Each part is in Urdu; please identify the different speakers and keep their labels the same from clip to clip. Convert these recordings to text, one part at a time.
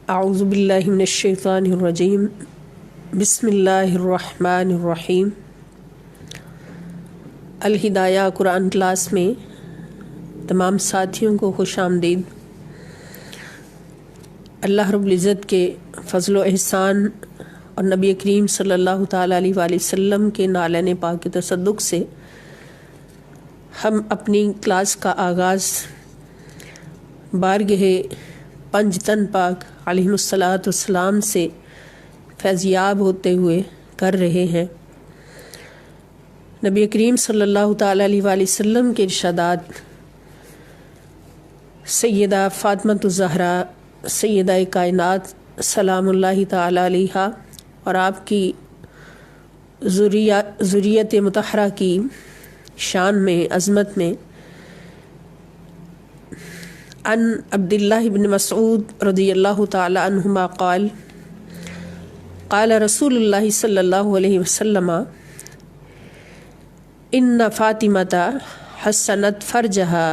Speaker 1: اعوذ باللہ من الشیطان الرجیم بسم اللہ الرحمن الرحیم۔ الہدایہ قرآن کلاس میں تمام ساتھیوں کو خوش آمدید۔ اللہ رب العزت کے فضل و احسان اور نبی کریم صلی اللہ تعالیٰ علیہ وآلہ وسلم کے نالین پاک کے تصدق سے ہم اپنی کلاس کا آغاز بارگاہ پنج تن پاک علیہ الصلاۃ والسلام سے فیضیاب ہوتے ہوئے کر رہے ہیں۔ نبی کریم صلی اللہ تعالیٰ علیہ وآلہ وسلم کے ارشادات سیدہ فاطمۃ الزہرا سیدہ کائنات سلام اللہ تعالیٰ علیہا اور آپ کی ذریت مطہرہ کی شان میں، عظمت میں، عن عبداللہ بن مسعود رضی اللہ تعالی عنہما قال قال رسول اللہ صلی اللہ علیہ وسلم ان فاطمۃ حسنت فرجہا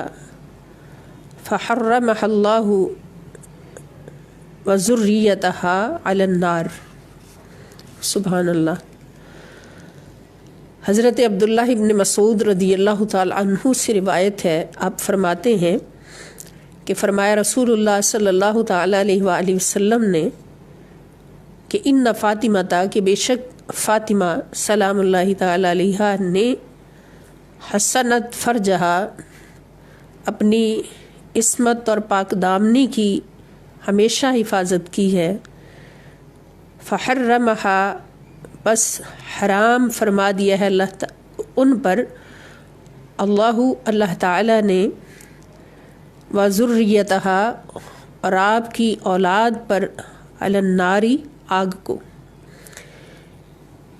Speaker 1: فحرمها اللہ وذریتہا علی النار۔ سبحان اللہ۔ حضرت عبداللہ بن مسعود رضی اللہ تعالی عنہ سے روایت ہے، آپ فرماتے ہیں کہ فرمایا رسول اللہ صلی اللہ تعالیٰ علیہ وآلہ وسلم نے کہ ان فاطمہ کہ بے شک فاطمہ سلام اللہ تعالیٰ علیہ نے حسنت فرجہا اپنی عصمت اور پاک دامنی کی ہمیشہ حفاظت کی ہے، فحرمہا بس حرام فرما دیا ہے ان پر اللہ تعالیٰ نے، وذریتہا اور آپ کی اولاد پر، علی النار آگ کو،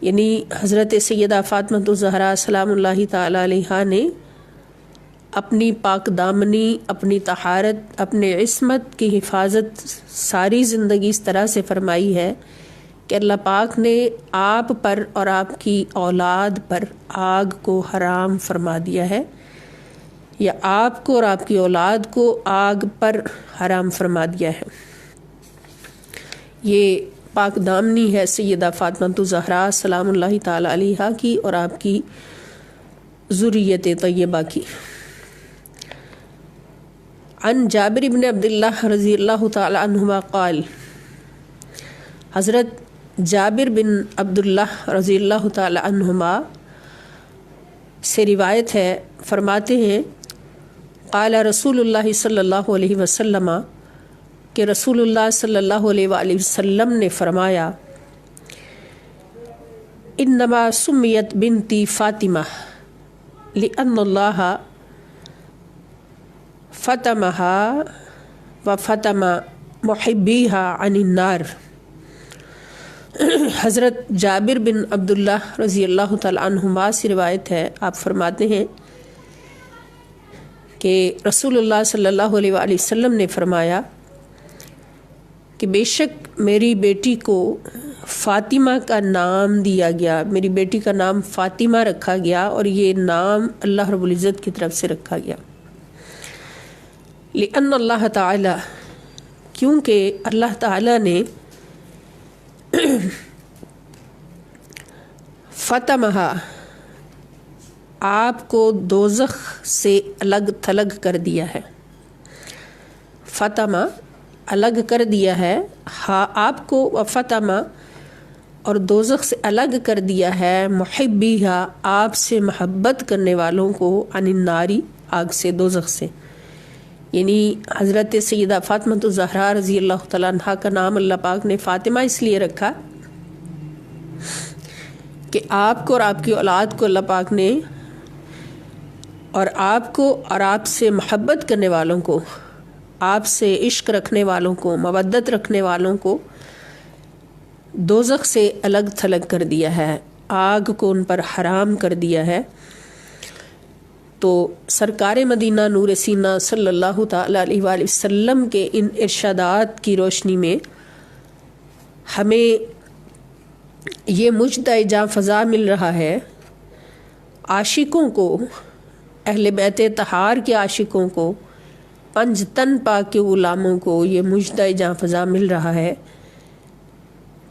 Speaker 1: یعنی حضرت سیدہ فاطمۃ الزہرا سلام اللہ تعالی علیہا نے اپنی پاک دامنی، اپنی طہارت، اپنے عصمت کی حفاظت ساری زندگی اس طرح سے فرمائی ہے کہ اللہ پاک نے آپ پر اور آپ کی اولاد پر آگ کو حرام فرما دیا ہے، یا آپ کو اور آپ کی اولاد کو آگ پر حرام فرما دیا ہے۔ یہ پاک دامنی ہے سیدہ فاطمۃ الزہرا سلام اللہ تعالی علیہا کی اور آپ کی ذریت طیبہ کی۔ عن جابر بن عبداللہ رضی اللہ تعالی عنہما قال حضرت جابر بن عبداللہ رضی اللہ تعالی عنہما سے روایت ہے، فرماتے ہیں قال رسول اللہ صلی اللہ علیہ وسلم کہ رسول اللہ صلی اللہ علیہ وآلہ وسلم نے فرمایا انما سمیت بنتی فاطمہ لأن اللہ فتمہا وفتم محبیہا عن النار۔ حضرت جابر بن عبداللہ رضی اللہ تعالی عنہما سے روایت ہے، آپ فرماتے ہیں کہ رسول اللہ صلی اللہ علیہ وآلہ وسلم نے فرمایا کہ بے شک میری بیٹی کو فاطمہ کا نام دیا گیا، میری بیٹی کا نام فاطمہ رکھا گیا، اور یہ نام اللہ رب العزت کی طرف سے رکھا گیا۔ لأن اللہ تعالی کیونکہ اللہ تعالی نے فتمہا آپ کو دوزخ سے الگ تھلگ کر دیا ہے، فتمہ الگ کر دیا ہے آپ کو، وفتمہ اور دوزخ سے الگ کر دیا ہے، محبیہا آپ سے محبت کرنے والوں کو، عن النار آگ سے، دوزخ سے، یعنی حضرت سیدہ فاطمۃ الزہرا رضی اللہ تعالیٰ عنہا کا نام اللہ پاک نے فاطمہ اس لیے رکھا کہ آپ کو اور آپ کی اولاد کو اللہ پاک نے، اور آپ کو اور آپ سے محبت کرنے والوں کو، آپ سے عشق رکھنے والوں کو، مودت رکھنے والوں کو دوزخ سے الگ تھلگ کر دیا ہے، آگ کو ان پر حرام کر دیا ہے۔ تو سرکار مدینہ نور سینہ صلی اللہ تعالیٰ علیہ وآلہ وسلم کے ان ارشادات کی روشنی میں ہمیں یہ مجدہ جاں فضا مل رہا ہے، عاشقوں کو، اہل بیت طہار کے عاشقوں کو پنج تن پاک کے غلاموں کو یہ مجدہ جاں فضا مل رہا ہے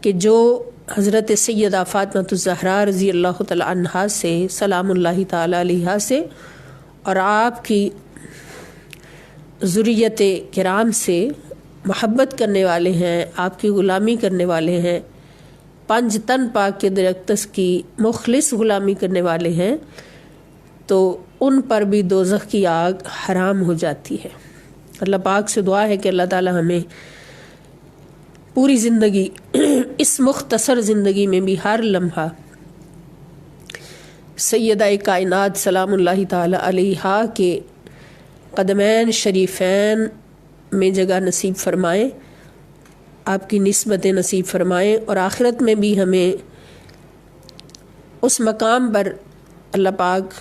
Speaker 1: کہ جو حضرت سیدہ فاطمہ الزہرا رضی اللہ تعالی عنہا سے سلام اللہ تعالی علیہا سے اور آپ کی ذریت کرام سے محبت کرنے والے ہیں، آپ کی غلامی کرنے والے ہیں، پنج تن پاک کے درختس کی مخلص غلامی کرنے والے ہیں، تو ان پر بھی دوزخ کی آگ حرام ہو جاتی ہے۔ اللہ پاک سے دعا ہے کہ اللہ تعالی ہمیں پوری زندگی اس مختصر زندگی میں بھی ہر لمحہ سیدہ کائنات سلام اللہ تعالی علیہا کے قدمین شریفین میں جگہ نصیب فرمائیں، آپ کی نسبت نصیب فرمائیں، اور آخرت میں بھی ہمیں اس مقام پر اللہ پاک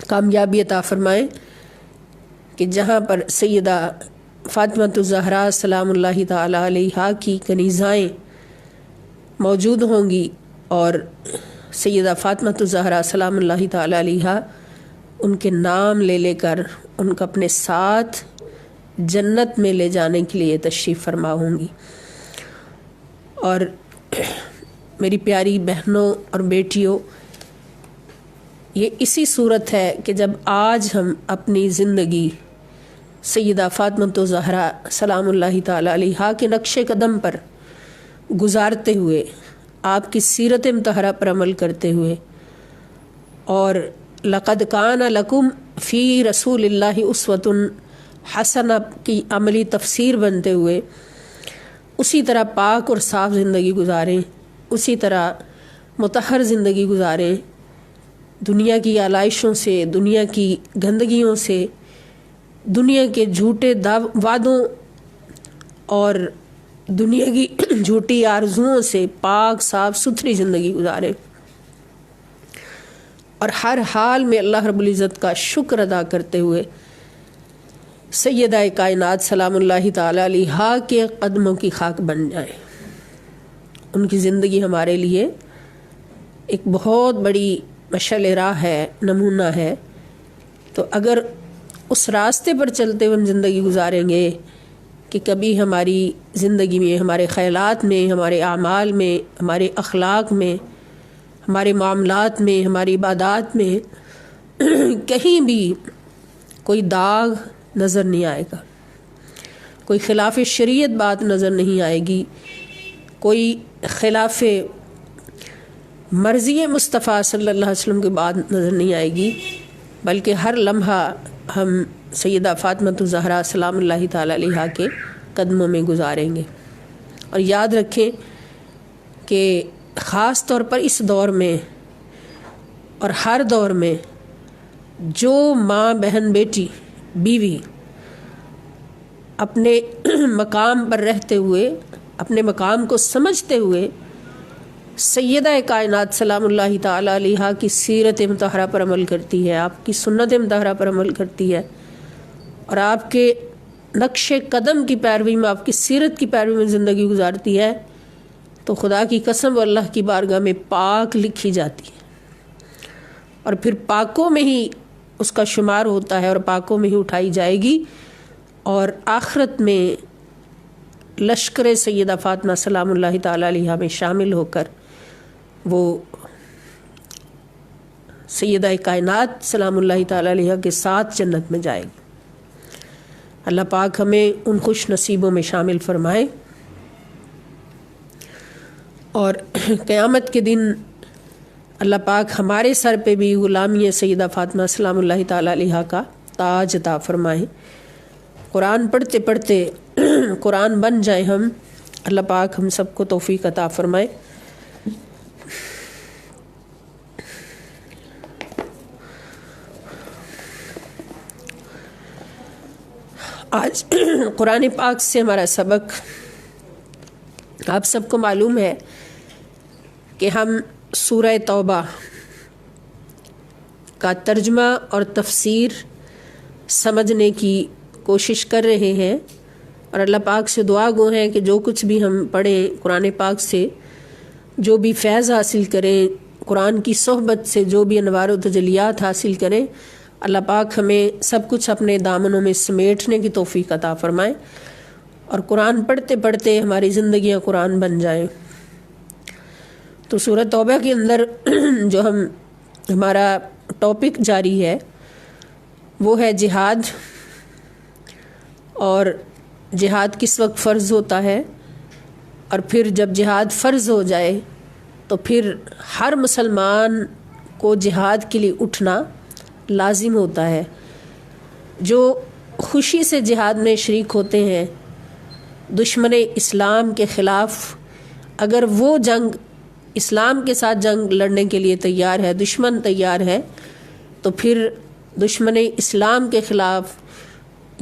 Speaker 1: کامیابی عطا فرمائیں کہ جہاں پر سیدہ فاطمہ الزہرا سلام اللہ تعالی علیہا کی کنیزائیں موجود ہوں گی، اور سیدہ فاطمہ الزہرا سلام اللہ تعالی علیہا ان کے نام لے لے کر ان کو اپنے ساتھ جنت میں لے جانے کے لیے تشریف فرما ہوں گی۔ اور میری پیاری بہنوں اور بیٹیوں، یہ اسی صورت ہے کہ جب آج ہم اپنی زندگی سیدہ فاطمہ الزہرا سلام اللہ تعالی علیہا کے نقش قدم پر گزارتے ہوئے، آپ کی سیرت مطہرہ پر عمل کرتے ہوئے، اور لقد کان لکم فی رسول اللہ اسوۃ حسنہ کی عملی تفسیر بنتے ہوئے اسی طرح پاک اور صاف زندگی گزاریں، اسی طرح مطہر زندگی گزاریں، دنیا کی آلائشوں سے، دنیا کی گندگیوں سے، دنیا کے جھوٹے وعدوں اور دنیا کی جھوٹی آرزوؤں سے پاک صاف ستھری زندگی گزاریں، اور ہر حال میں اللہ رب العزت کا شکر ادا کرتے ہوئے سیدہ کائنات سلام اللہ تعالی علیہا کے قدموں کی خاک بن جائیں۔ ان کی زندگی ہمارے لیے ایک بہت بڑی مشعل راہ ہے، نمونہ ہے۔ تو اگر اس راستے پر چلتے ہوئے ہم زندگی گزاریں گے کہ کبھی ہماری زندگی میں، ہمارے خیالات میں، ہمارے اعمال میں، ہمارے اخلاق میں، ہمارے معاملات میں، ہماری عبادات میں کہیں بھی کوئی داغ نظر نہیں آئے گا، کوئی خلاف شریعت بات نظر نہیں آئے گی، کوئی خلاف مرضی مصطفیٰ صلی اللہ علیہ وسلم کی بات نظر نہیں آئے گی، بلکہ ہر لمحہ ہم سیدہ فاطمہ الزہرا سلام اللہ تعالی علیہا کے قدموں میں گزاریں گے۔ اور یاد رکھیں کہ خاص طور پر اس دور میں اور ہر دور میں جو ماں، بہن، بیٹی، بیوی اپنے مقام پر رہتے ہوئے، اپنے مقام کو سمجھتے ہوئے سیدہ کائنات سلام اللہ تعالی علیہا کی سیرت مطہرہ پر عمل کرتی ہے، آپ کی سنت مطہرہ پر عمل کرتی ہے، اور آپ کے نقش قدم کی پیروی میں، آپ کی سیرت کی پیروی میں زندگی گزارتی ہے، تو خدا کی قسم وہ اللہ کی بارگاہ میں پاک لکھی جاتی ہے، اور پھر پاکوں میں ہی اس کا شمار ہوتا ہے، اور پاکوں میں ہی اٹھائی جائے گی، اور آخرت میں لشکر سیدہ فاطمہ سلام اللہ تعالی علیہا میں شامل ہو کر وہ سیدہ کائنات سلام اللہ تعالی علیہا کے ساتھ جنت میں جائے گی۔ اللہ پاک ہمیں ان خوش نصیبوں میں شامل فرمائے، اور قیامت کے دن اللہ پاک ہمارے سر پہ بھی غلامی سیدہ فاطمہ سلام اللہ تعالی علیہا کا تاج عطا فرمائے۔ قرآن پڑھتے پڑھتے قرآن بن جائیں ہم، اللہ پاک ہم سب کو توفیق عطا فرمائے۔ آج قرآن پاک سے ہمارا سبق، آپ سب کو معلوم ہے کہ ہم سورہ توبہ کا ترجمہ اور تفسیر سمجھنے کی کوشش کر رہے ہیں، اور اللہ پاک سے دعا گو ہیں کہ جو کچھ بھی ہم پڑھیں قرآن پاک سے، جو بھی فیض حاصل کریں، قرآن کی صحبت سے جو بھی انوار و تجلیات حاصل کریں، اللہ پاک ہمیں سب کچھ اپنے دامنوں میں سمیٹنے کی توفیق عطا فرمائے اور قرآن پڑھتے پڑھتے ہماری زندگیاں قرآن بن جائیں۔ تو سورۃ توبہ کے اندر جو ہمارا ٹاپک جاری ہے وہ ہے جہاد، اور جہاد کس وقت فرض ہوتا ہے، اور پھر جب جہاد فرض ہو جائے تو پھر ہر مسلمان کو جہاد کے لیے اٹھنا لازم ہوتا ہے۔ جو خوشی سے جہاد میں شریک ہوتے ہیں دشمن اسلام کے خلاف، اگر وہ جنگ اسلام کے ساتھ جنگ لڑنے کے لیے تیار ہے، دشمن تیار ہے، تو پھر دشمن اسلام کے خلاف،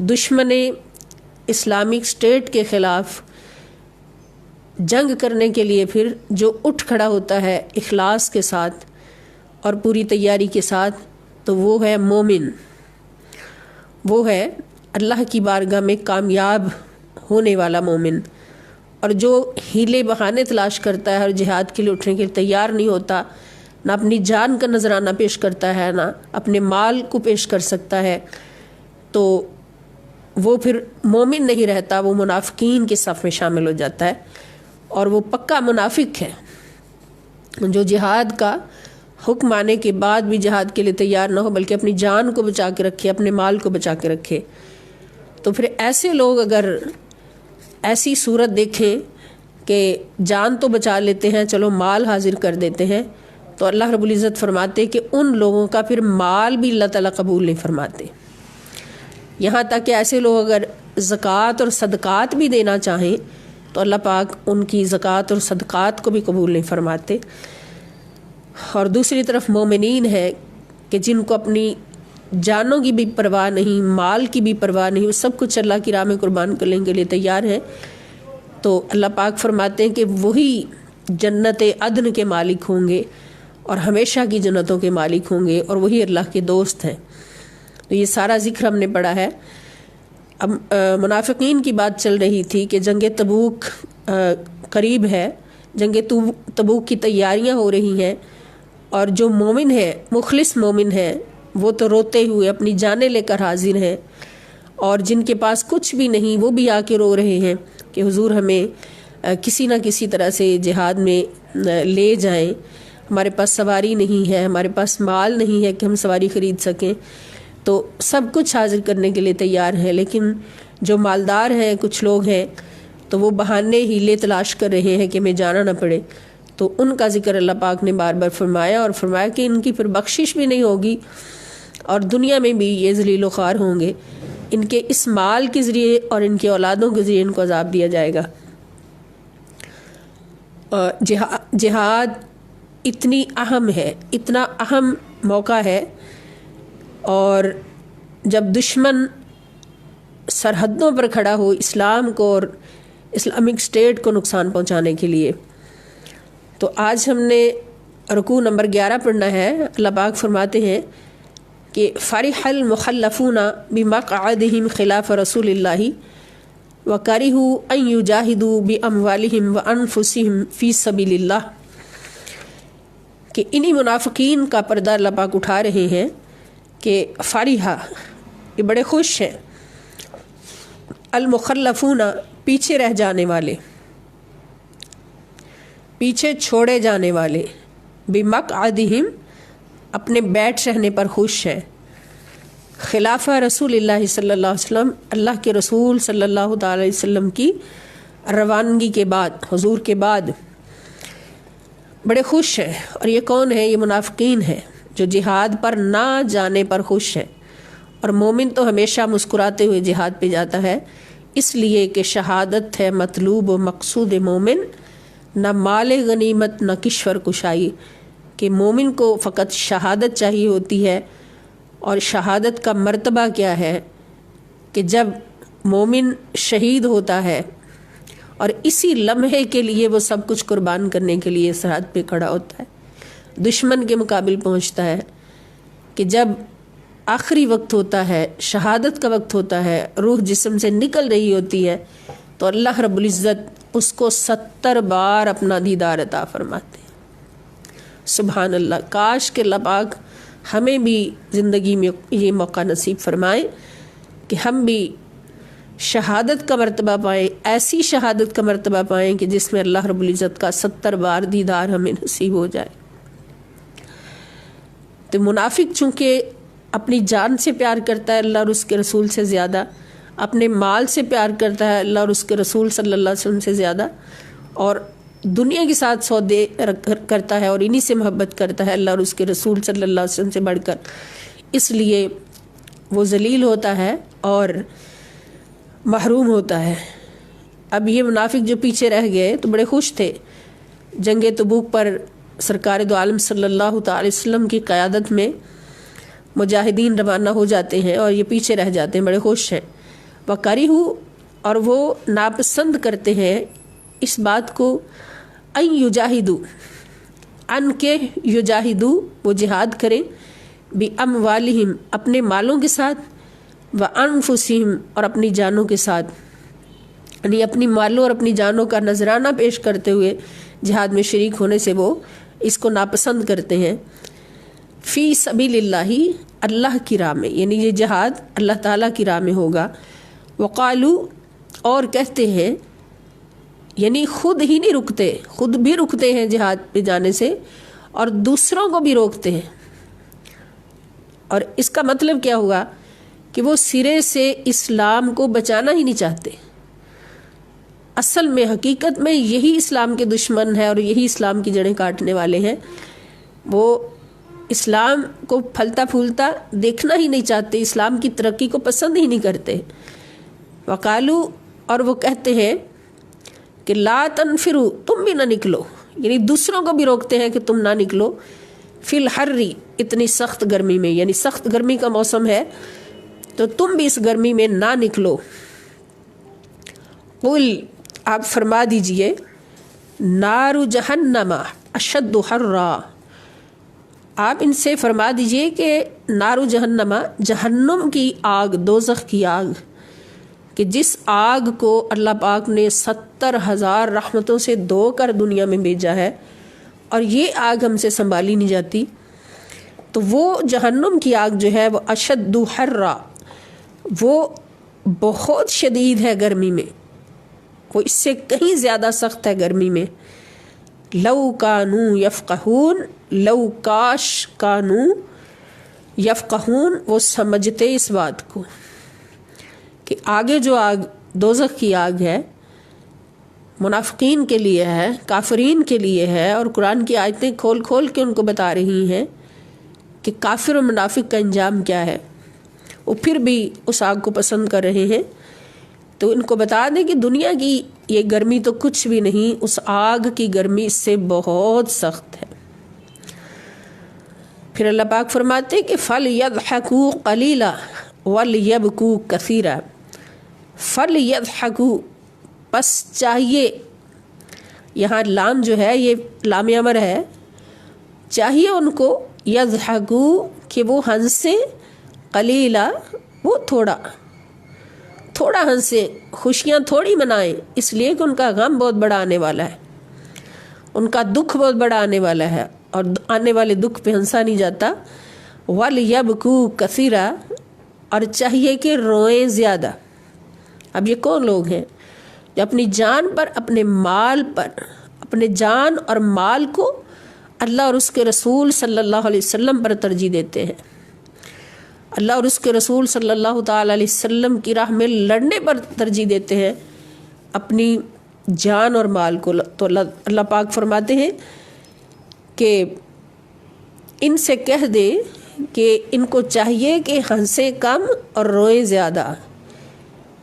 Speaker 1: دشمن اسلامک اسٹیٹ کے خلاف جنگ کرنے کے لیے پھر جو اٹھ کھڑا ہوتا ہے اخلاص کے ساتھ اور پوری تیاری کے ساتھ، تو وہ ہے مومن، وہ ہے اللہ کی بارگاہ میں کامیاب ہونے والا مومن۔ اور جو ہیلے بہانے تلاش کرتا ہے اور جہاد کے لیے اٹھنے کے لیے تیار نہیں ہوتا، نہ اپنی جان کا نذرانہ پیش کرتا ہے، نہ اپنے مال کو پیش کر سکتا ہے، تو وہ پھر مومن نہیں رہتا، وہ منافقین کے صف میں شامل ہو جاتا ہے، اور وہ پکا منافق ہے جو جہاد کا حکم آنے کے بعد بھی جہاد کے لیے تیار نہ ہو، بلکہ اپنی جان کو بچا کے رکھے، اپنے مال کو بچا کے رکھے۔ تو پھر ایسے لوگ اگر ایسی صورت دیکھیں کہ جان تو بچا لیتے ہیں، چلو مال حاضر کر دیتے ہیں، تو اللہ رب العزت فرماتے کہ ان لوگوں کا پھر مال بھی اللہ تعالیٰ قبول نہیں فرماتے۔ یہاں تک کہ ایسے لوگ اگر زکوٰۃ اور صدقات بھی دینا چاہیں تو اللہ پاک ان کی زکوٰۃ اور صدقات کو بھی قبول نہیں فرماتے۔ اور دوسری طرف مومنین ہے کہ جن کو اپنی جانوں کی بھی پرواہ نہیں، مال کی بھی پرواہ نہیں، وہ سب کچھ اللہ کی راہ میں قربان کرنے کے لیے تیار ہیں، تو اللہ پاک فرماتے ہیں کہ وہی جنت عدن کے مالک ہوں گے اور ہمیشہ کی جنتوں کے مالک ہوں گے، اور وہی اللہ کے دوست ہیں۔ تو یہ سارا ذکر ہم نے پڑھا ہے۔ اب منافقین کی بات چل رہی تھی کہ جنگ تبوک قریب ہے، جنگ تبوک کی تیاریاں ہو رہی ہیں، اور جو مومن ہے، مخلص مومن ہے، وہ تو روتے ہوئے اپنی جانیں لے کر حاضر ہیں، اور جن کے پاس کچھ بھی نہیں وہ بھی آ کے رو رہے ہیں کہ حضور ہمیں کسی نہ کسی طرح سے جہاد میں لے جائیں، ہمارے پاس سواری نہیں ہے، ہمارے پاس مال نہیں ہے کہ ہم سواری خرید سکیں، تو سب کچھ حاضر کرنے کے لیے تیار ہیں، لیکن جو مالدار ہیں، کچھ لوگ ہیں، تو وہ بہانے ہیلے تلاش کر رہے ہیں کہ ہمیں جانا نہ پڑے، تو ان کا ذکر اللہ پاک نے بار بار فرمایا، اور فرمایا کہ ان کی پھر بخشش بھی نہیں ہوگی، اور دنیا میں بھی یہ ذلیل و خوار ہوں گے، ان کے اس مال کے ذریعے اور ان کے اولادوں کے ذریعے ان کو عذاب دیا جائے گا۔ جہاد اتنی اہم ہے، اتنا اہم موقع ہے، اور جب دشمن سرحدوں پر کھڑا ہو اسلام کو اور اسلامک اسٹیٹ کو نقصان پہنچانے کے لیے، تو آج ہم نے رکوع نمبر 11 پڑھنا ہے۔ اللہ پاک فرماتے ہیں کہ فرح المخلفون بمقعدہم خلاف رسول اللہ وکرہوا ان یجاہدوا باموالہم وانفسہم فی سبیل اللہ، کہ انہی منافقین کا پردہ اللہ پاک اٹھا رہے ہیں کہ فرحہ، یہ بڑے خوش ہیں، المخلفون پیچھے رہ جانے والے، پیچھے چھوڑے جانے والے، بمقعدہم اپنے بیٹھ رہنے پر خوش ہیں، خلاف رسول اللہ صلی اللہ علیہ وسلم، اللہ کے رسول صلی اللہ تعالی علیہ وسلم کی روانگی کے بعد، حضور کے بعد بڑے خوش ہیں۔ اور یہ کون ہے؟ یہ منافقین ہیں جو جہاد پر نہ جانے پر خوش ہیں، اور مومن تو ہمیشہ مسکراتے ہوئے جہاد پہ جاتا ہے، اس لیے کہ شہادت ہے مطلوب و مقصود مومن، نہ مال غنیمت نہ کشور کشائی، کہ مومن کو فقط شہادت چاہیے ہوتی ہے۔ اور شہادت کا مرتبہ کیا ہے کہ جب مومن شہید ہوتا ہے اور اسی لمحے کے لیے وہ سب کچھ قربان کرنے کے لیے سرحد پہ کھڑا ہوتا ہے، دشمن کے مقابل پہنچتا ہے، کہ جب آخری وقت ہوتا ہے، شہادت کا وقت ہوتا ہے، روح جسم سے نکل رہی ہوتی ہے، تو اللہ رب العزت اس کو 70 بار اپنا دیدار عطا فرماتے ہیں۔ سبحان اللہ، کاش کہ اللہ پاک ہمیں بھی زندگی میں یہ موقع نصیب فرمائے کہ ہم بھی شہادت کا مرتبہ پائیں، ایسی شہادت کا مرتبہ پائیں کہ جس میں اللہ رب العزت کا 70 بار دیدار ہمیں نصیب ہو جائے۔ تو منافق چونکہ اپنی جان سے پیار کرتا ہے اللہ اور اس کے رسول سے زیادہ، اپنے مال سے پیار کرتا ہے اللہ اور اس کے رسول صلی اللہ علیہ وسلم سے زیادہ، اور دنیا کے ساتھ سودے کرتا ہے اور انہی سے محبت کرتا ہے اللہ اور اس کے رسول صلی اللہ علیہ وسلم سے بڑھ کر، اس لیے وہ ذلیل ہوتا ہے اور محروم ہوتا ہے۔ اب یہ منافق جو پیچھے رہ گئے تو بڑے خوش تھے، جنگ تبوک پر سرکار دو عالم صلی اللہ تعالی وسلم کی قیادت میں مجاہدین روانہ ہو جاتے ہیں اور یہ پیچھے رہ جاتے ہیں، بڑے خوش ہیں۔ وَكَرِهُ، اور وہ ناپسند کرتے ہیں اس بات کو، ان یجاہدوا، ان کے یجاہدوا، وہ جہاد کریں، بِأَمْوَالِهِمْ، اپنے مالوں کے ساتھ، وَأَنفُسِهِمْ، اور اپنی جانوں کے ساتھ، یعنی اپنی مالوں اور اپنی جانوں کا نذرانہ پیش کرتے ہوئے جہاد میں شریک ہونے سے وہ اس کو ناپسند کرتے ہیں۔ فی سبیل اللہ، اللہ کی راہ میں، یعنی یہ جہاد اللہ تعالیٰ کی راہ میں ہوگا۔ وقالو، اور کہتے ہیں، یعنی خود ہی نہیں رکتے، خود بھی رکتے ہیں جہاد پہ جانے سے اور دوسروں کو بھی روکتے ہیں۔ اور اس کا مطلب کیا ہوا کہ وہ سرے سے اسلام کو بچانا ہی نہیں چاہتے۔ اصل میں حقیقت میں یہی اسلام کے دشمن ہے اور یہی اسلام کی جڑیں کاٹنے والے ہیں۔ وہ اسلام کو پھلتا پھولتا دیکھنا ہی نہیں چاہتے، اسلام کی ترقی کو پسند ہی نہیں کرتے۔ وقالو، اور وہ کہتے ہیں کہ لا تنفروا، تم بھی نہ نکلو، یعنی دوسروں کو بھی روکتے ہیں کہ تم نہ نکلو، فی الحر، اتنی سخت گرمی میں، یعنی سخت گرمی کا موسم ہے تو تم بھی اس گرمی میں نہ نکلو۔ قل، آپ فرما دیجئے، نار جہنم اشد حرا، آپ ان سے فرما دیجئے کہ نار جہنم، جہنم کی آگ، دوزخ کی آگ، کہ جس آگ کو اللہ پاک نے 70,000 رحمتوں سے دھو کر دنیا میں بھیجا ہے اور یہ آگ ہم سے سنبھالی نہیں جاتی، تو وہ جہنم کی آگ جو ہے وہ اشد حرا، وہ بہت شدید ہے گرمی میں، وہ اس سے کہیں زیادہ سخت ہے گرمی میں۔ لو کانوا یفقہون، لو کاش کانوا یفقہون، وہ سمجھتے اس بات کو کہ آگے جو آگ دوزخ کی آگ ہے منافقین کے لیے ہے، کافرین کے لیے ہے، اور قرآن کی آیتیں کھول کھول کے ان کو بتا رہی ہیں کہ کافر و منافق کا انجام کیا ہے، وہ پھر بھی اس آگ کو پسند کر رہے ہیں۔ تو ان کو بتا دیں کہ دنیا کی یہ گرمی تو کچھ بھی نہیں، اس آگ کی گرمی اس سے بہت سخت ہے۔ پھر اللہ پاک فرماتے ہیں کہ فَلْيَضْحَكُوا قَلِيلًا وَلْيَبْكُوا كَثِيرًا، فَلْيَضْحَكُوا، پس چاہیے، یہاں لام جو ہے یہ لام امر ہے، چاہیے ان کو، یضحکوا، کہ وہ ہنسیں، قلیلا، وہ تھوڑا ہنسیں، خوشیاں تھوڑی منائیں، اس لیے کہ ان کا غم بہت بڑا آنے والا ہے، ان کا دکھ بہت بڑا آنے والا ہے، اور آنے والے دکھ پہ ہنسا نہیں جاتا۔ وَلْيَبْكُوا كَثِيرًا، اور چاہیے کہ روئیں زیادہ۔ اب یہ کون لوگ ہیں جو اپنی جان پر، اپنے مال پر، اپنے جان اور مال کو اللہ اور اس کے رسول صلی اللہ علیہ وسلم پر ترجیح دیتے ہیں، اللہ اور اس کے رسول صلی اللہ تعالی علیہ وسلم کی راہ میں لڑنے پر ترجیح دیتے ہیں اپنی جان اور مال کو۔ تو اللہ پاک فرماتے ہیں کہ ان سے کہہ دے کہ ان کو چاہیے کہ ہنسیں کم اور روئیں زیادہ،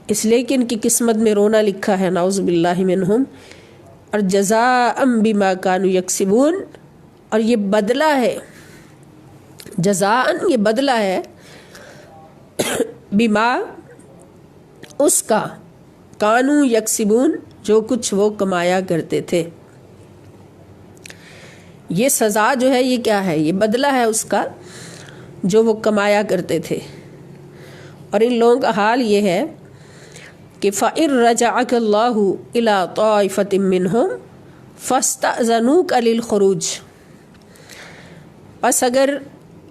Speaker 1: اس لیے کہ ان کی قسمت میں رونا لکھا ہے، نعوذ باللہ منہم، اور جزاء بما کانوا یکسبون، اور یہ بدلہ ہے، جزاء، یہ بدلہ ہے، بما، اس کا، کانوا یکسبون، جو کچھ وہ کمایا کرتے تھے۔ یہ سزا جو ہے یہ کیا ہے؟ یہ بدلہ ہے اس کا جو وہ کمایا کرتے تھے۔ اور ان لوگوں کا حال یہ ہے کہ فَإِن رَجَعَكَ اللَّهُ إِلَىٰ طَائِفَةٍ مِّنْهُمْ فَاسْتَأْذَنُوكَ لِلْخُرُوجِ، پس اگر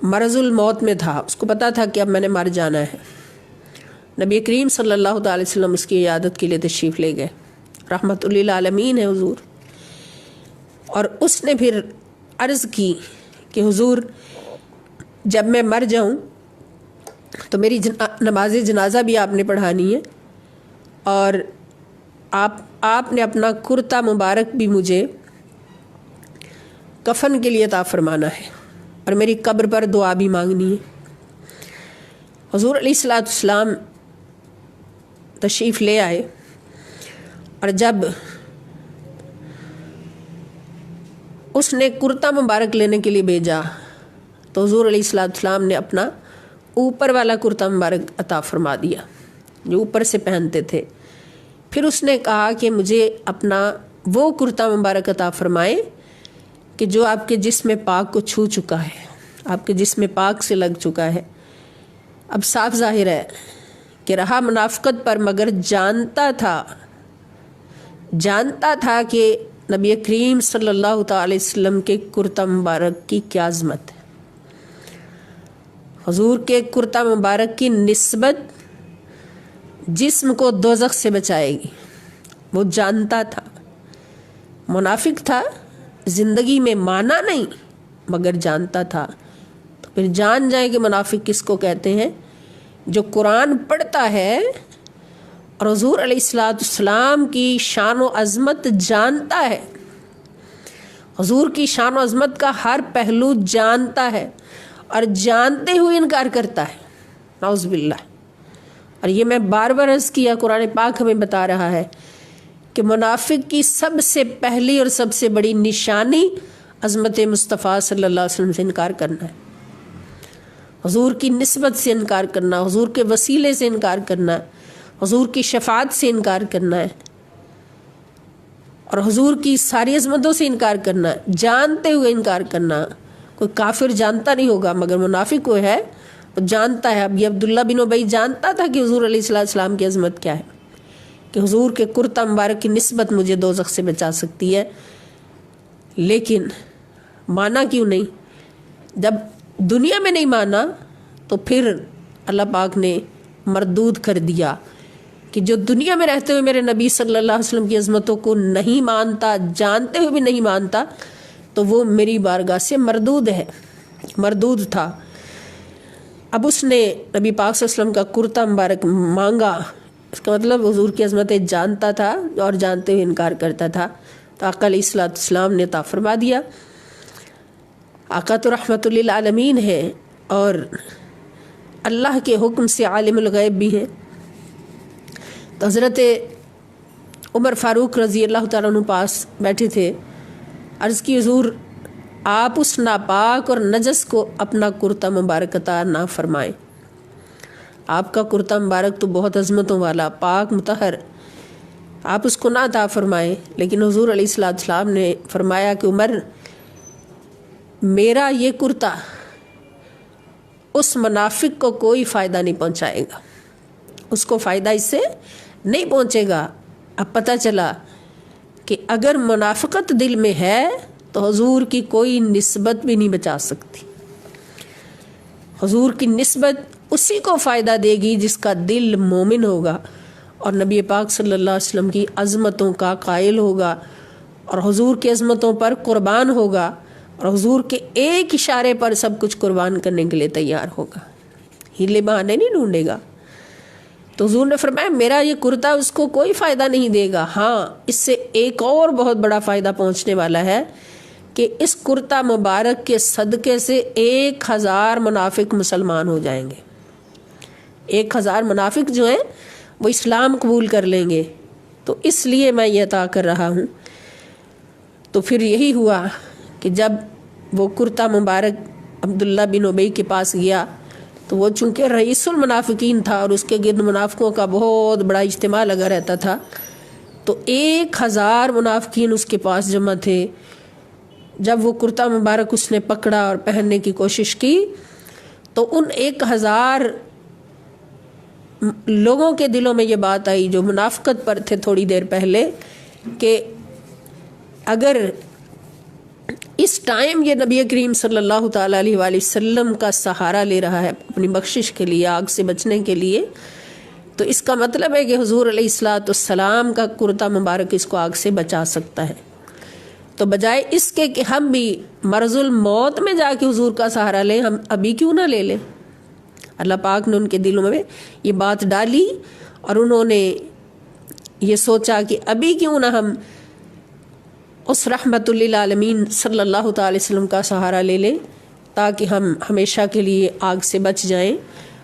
Speaker 1: مرض الموت میں تھا، اس کو پتا تھا کہ اب میں نے مر جانا ہے، نبی کریم صلی اللہ تعالی وسلم اس کی عیادت کے لیے تشریف لے گئے، رحمت للعالمین ہے حضور۔ اور اس نے پھر عرض کی کہ حضور جب میں مر جاؤں تو میری نماز جنازہ بھی آپ نے پڑھانی ہے، اور آپ نے اپنا کرتا مبارک بھی مجھے کفن کے لیے عطا فرمانا ہے، اور میری قبر پر دعا بھی مانگنی ہے۔ حضور علیہ الصلوۃ والسلام تشریف لے آئے، اور جب اس نے کرتا مبارک لینے کے لیے بھیجا تو حضور علیہ الصلوۃ والسلام نے اپنا اوپر والا کرتا مبارک عطا فرما دیا جو اوپر سے پہنتے تھے۔ پھر اس نے کہا کہ مجھے اپنا وہ کرتا مبارک عطا فرمائے کہ جو آپ کے جسم پاک کو چھو چکا ہے، آپ کے جسم پاک سے لگ چکا ہے۔ اب صاف ظاہر ہے کہ رہا منافقت پر، مگر جانتا تھا کہ نبی کریم صلی اللہ تعالی وسلم کے کرتا مبارک کی کیا عظمت ہے۔ حضور کے کرتا مبارک کی نسبت جسم کو دوزخ سے بچائے گی، وہ جانتا تھا۔ منافق تھا، زندگی میں مانا نہیں مگر جانتا تھا۔ تو پھر جان جائیں کہ منافق کس کو کہتے ہیں، جو قرآن پڑھتا ہے اور حضور علیہ الصلوۃ والسلام کی شان و عظمت جانتا ہے، حضور کی شان و عظمت کا ہر پہلو جانتا ہے، اور جانتے ہوئے انکار کرتا ہے، نعوذ باللہ۔ اور یہ میں بار بار عرض کیا، قرآن پاک ہمیں بتا رہا ہے کہ منافق کی سب سے پہلی اور سب سے بڑی نشانی عظمت مصطفیٰ صلی اللہ علیہ وسلم سے انکار کرنا ہے، حضور کی نسبت سے انکار کرنا، حضور کے وسیلے سے انکار کرنا، حضور کی شفاعت سے انکار کرنا ہے، اور حضور کی ساری عظمتوں سے انکار کرنا ہے، جانتے ہوئے انکار کرنا۔ کوئی کافر جانتا نہیں ہوگا، مگر منافق وہ ہے، وہ جانتا ہے۔ اب یہ عبداللہ بن ابی جانتا تھا کہ حضور علیہ السلام کی عظمت کیا ہے، کہ حضور کے کرتا مبارک کی نسبت مجھے دوزخ سے بچا سکتی ہے، لیکن مانا کیوں نہیں؟ جب دنیا میں نہیں مانا تو پھر اللہ پاک نے مردود کر دیا کہ جو دنیا میں رہتے ہوئے میرے نبی صلی اللہ علیہ وسلم کی عظمتوں کو نہیں مانتا، جانتے ہوئے بھی نہیں مانتا، تو وہ میری بارگاہ سے مردود ہے، مردود تھا۔ اب اس نے نبی پاک صلی اللہ علیہ وسلم کا کرتا مبارک مانگا، اس کا مطلب حضور کی عظمتیں جانتا تھا اور جانتے ہوئے انکار کرتا تھا، تو آقا علیہ الصلوۃ والسلام نے عطا فرما دیا۔ آقا تو رحمت للعالمین ہے، اور اللہ کے حکم سے عالم الغیب بھی ہیں۔ تو حضرت عمر فاروق رضی اللہ تعالیٰ عنہ پاس بیٹھے تھے، عرض کی حضور آپ اس ناپاک اور نجس کو اپنا کرتا مبارک عطا نہ فرمائیں، آپ کا کرتا مبارک تو بہت عظمتوں والا، پاک مطہر، آپ اس کو نہ عطا فرمائیں۔ لیکن حضور علیہ الصلوۃ والسلام نے فرمایا کہ عمر، میرا یہ کرتا اس منافق کو کوئی فائدہ نہیں پہنچائے گا، اس کو فائدہ اس سے نہیں پہنچے گا۔ اب پتہ چلا کہ اگر منافقت دل میں ہے تو حضور کی کوئی نسبت بھی نہیں بچا سکتی۔ حضور کی نسبت اسی کو فائدہ دے گی جس کا دل مومن ہوگا، اور نبی پاک صلی اللہ علیہ وسلم کی عظمتوں کا قائل ہوگا، اور حضور کی عظمتوں پر قربان ہوگا، اور حضور کے ایک اشارے پر سب کچھ قربان کرنے کے لیے تیار ہوگا، ہیلے بہانے نہیں ڈھونڈے گا۔ تو حضور نے فرمایا میرا یہ کرتا اس کو کوئی فائدہ نہیں دے گا، ہاں اس سے ایک اور بہت بڑا فائدہ پہنچنے والا ہے کہ اس کرتا مبارک کے صدقے سے 1000 منافق مسلمان ہو جائیں گے۔ 1000 منافق جو ہیں وہ اسلام قبول کر لیں گے، تو اس لیے میں یہ عطا کر رہا ہوں۔ تو پھر یہی ہوا کہ جب وہ کرتا مبارک عبداللہ بن ابی کے پاس گیا تو وہ چونکہ رئیس المنافقین تھا اور اس کے گرد منافقوں کا بہت بڑا اجتماع لگا رہتا تھا، تو 1000 منافقین اس کے پاس جمع تھے۔ جب وہ کرتا مبارک اس نے پکڑا اور پہننے کی کوشش کی تو ان 1000 لوگوں کے دلوں میں یہ بات آئی جو منافقت پر تھے تھوڑی دیر پہلے، کہ اگر اس ٹائم یہ نبی کریم صلی اللہ تعالیٰ علیہ وآلہ وسلم کا سہارا لے رہا ہے اپنی بخشش کے لیے، آگ سے بچنے کے لیے، تو اس کا مطلب ہے کہ حضور علیہ الصلاۃ والسلام کا کرتا مبارک اس کو آگ سے بچا سکتا ہے۔ تو بجائے اس کے کہ ہم بھی مرض الموت میں جا کے حضور کا سہارا لیں، ہم ابھی کیوں نہ لے لیں؟ اللہ پاک نے ان کے دلوں میں یہ بات ڈالی اور انہوں نے یہ سوچا کہ ابھی کیوں نہ ہم اس رحمت للعالمین صلی اللہ تعالی وسلم کا سہارا لے لیں تاکہ ہم ہمیشہ کے لیے آگ سے بچ جائیں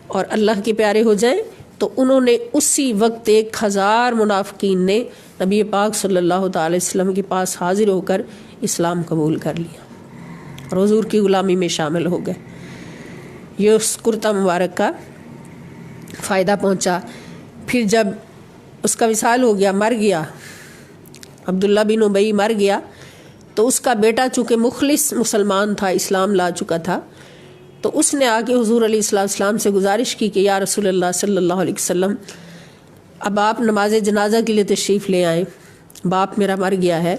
Speaker 1: اور اللہ کے پیارے ہو جائیں۔ تو انہوں نے اسی وقت 1000 منافقین نے نبی پاک صلی اللہ تعالی وسلم کے پاس حاضر ہو کر اسلام قبول کر لیا اور حضور کی غلامی میں شامل ہو گئے۔ یہ اس کرتا مبارک کا فائدہ پہنچا۔ پھر جب اس کا وصال ہو گیا، مر گیا، عبداللہ بن ابی مر گیا، تو اس کا بیٹا چونکہ مخلص مسلمان تھا، اسلام لا چکا تھا، تو اس نے آ کے حضور علیہ السلام سے گزارش کی کہ یا رسول اللہ صلی اللہ علیہ وسلم، اب آپ نماز جنازہ کے لیے تشریف لے آئیں، باپ میرا مر گیا ہے۔